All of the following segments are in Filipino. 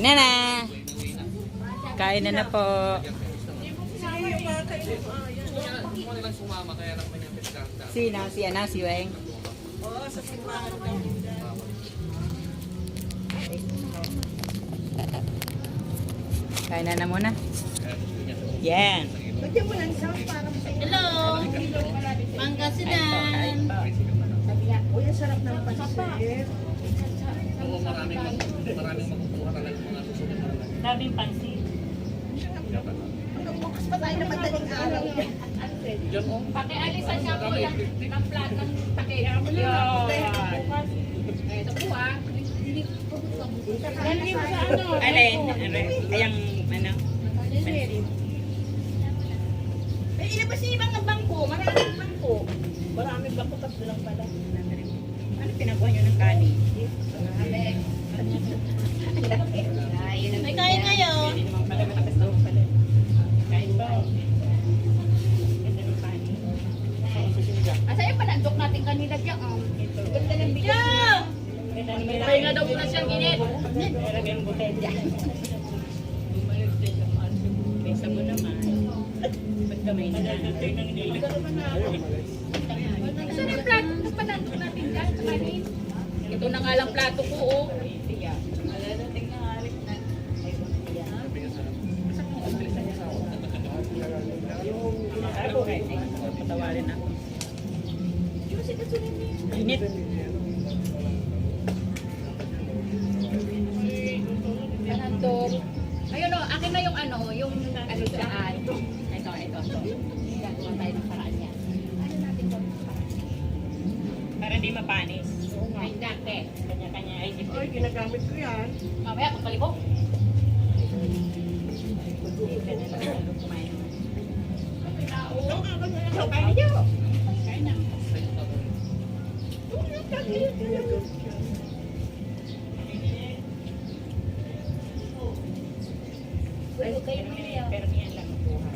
na na. Kain na na po. Sino? Si Ana, si Weng. Oo, sa simbahan ko. Kain na na muna. Yan. Bagyan mo lang siya para Hello! Pangasinan! Uy, ang sarap ng pansit. Oo, maraming makukuha talaga mga susunod na lang. Daming pansit. Bukas pa tayo na madaling araw. Diyan oh. Pakialisan siya po ng plat ng takiyam. Ito po ah. Lalagay mo sa ano? Alin? Ayang ano? Eh, ilabas niyo ibang ng bangko. Maraming bangko. Maraming bako tatlo lang pala. Ano pinakuha nyo ng kanin? May kain ngayon. Hindi naman pala matakas daw pala. Kain ba? Ganda ng kanin. Asa yung panandok natin kanina dyan? Ganda ng bigyan. Kaya nga daw muna siyang ginit. Lagay ang botella. Pesa mo naman. Ba't kamay na? Asa yung plato? Mas panandok natin dyan sa kanin. Ito na nga lang plato ko oh. Patawarin ako. Init. Panandok. Ayun o, akin na yung ano dyan. Ito. Gagawa tayo ng paraan yan. Ano natin gawin ng paraan yan? Para di mapanis. Ay, dati. Kanya-kanya ay dip. Uy, ginagamit ko yan. Mamaya, pagbalik ko. Kumain naman. Kain niyo. Kain na. Pero yan lang makuha.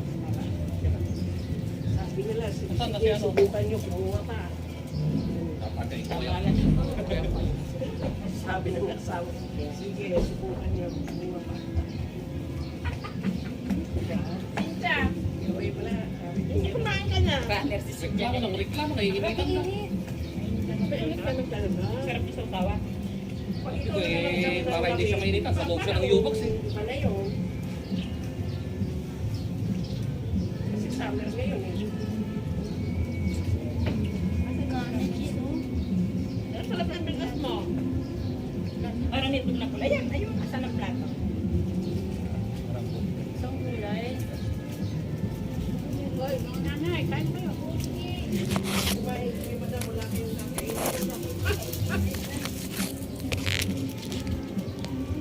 Sabi nila, sige, subukan nyo, kumuha pa. Papatay ko yan. Tamalan. Sabi ng asawa, sige, subukan nyo, kumuha pa. Sinta. Uy, wala. Kumain ka na. Partner si Sir Reklamo ng reklamo, naiinitan na. Mainit ka na talaga. Sarap yung sawa. Ito eh, para hindi siya mainitan. Sa loob siya ng U-box eh. Pala yun. Kasi summer ngayon eh. Ang sarap ng bigas mo. Parang nito na pula. Yan, ayun. Asan ang plato? Isang kulay. Uy, mga nanay, kain kayo. May madam wala kayong kakainin.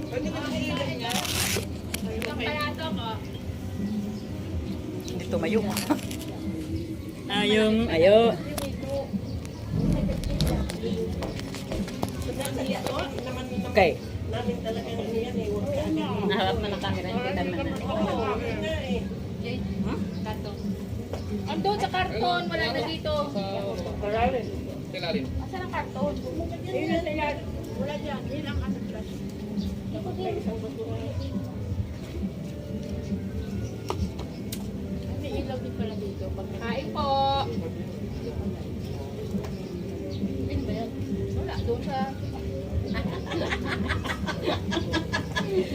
Pwede ka nakailan nga. Isang palato ko. Hindi tumayo. Ayong, ayo. Okay. Namin talaga ano yan eh. Huwag ka ano. Naharap na ng camera. Hindi naman na. Oo, yun nga eh. Jay, karton. Andun sa karton, wala na dito. Marami. Kailalim. Asan ang karton? Yun na sila. Wala dyan. Yun ang asat flash. May ilaw din pala dito. Kain po. Ano ba yan? Wala, doon sa...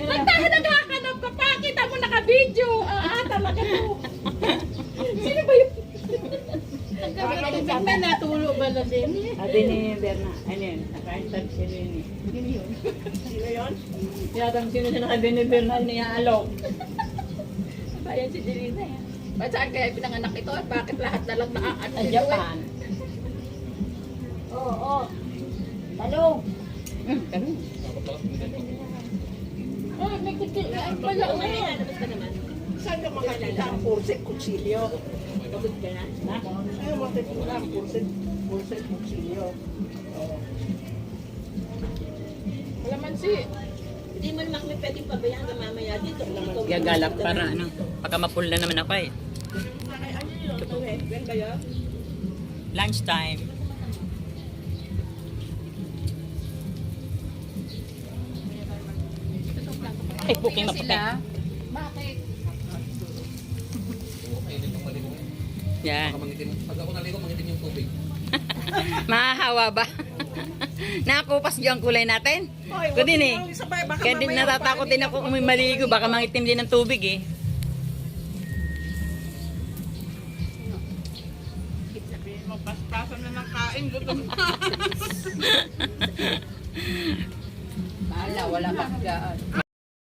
Ba't tayo naghahanap ka pa? Kita mo naka-video. Talaga to. Sino ba yun? May natulo ba na din? Sabi ni Berna, ano yun? Nakaintag sila yun eh. Sino yun? Yatang sino na nakabi ni Berna niya-alok. Bayan si Jelina yan. Ba't saan kaya pinanganak ito? At bakit lahat na lang nakaano Sa dito Japan. Oo. Talong. Ganun. Oh, may kuti. Ay, pala. Saan ka makakita ang pulset kutsilyo? Pagod ka na? Ayaw makikita ang pulset kutsilyo. Kalamansi. Hindi mo naman kami pwedeng pabayaan na mamaya dito. Gagalak para ano. Pagka mapul na naman ako eh. Ano yun? Ito eh. When ba yun? Lunchtime. Ay, puking na maputi. sila. Bakit? Oo, mainit ang maligo ngayon. Yan. Baka mangitim. Pag ako naligo, mangitim yung tubig. Mahahawa ba? Nakakupas yung kulay natin. Hoy, Ko din eh. huwag mo isabay, baka Kaya din mamaya natatakot din ako kung may maligo. Baka mangitim din ng tubig eh. Sabihin mo, paspasan na ng kain, gutom na. Bahala, wala bang gaan.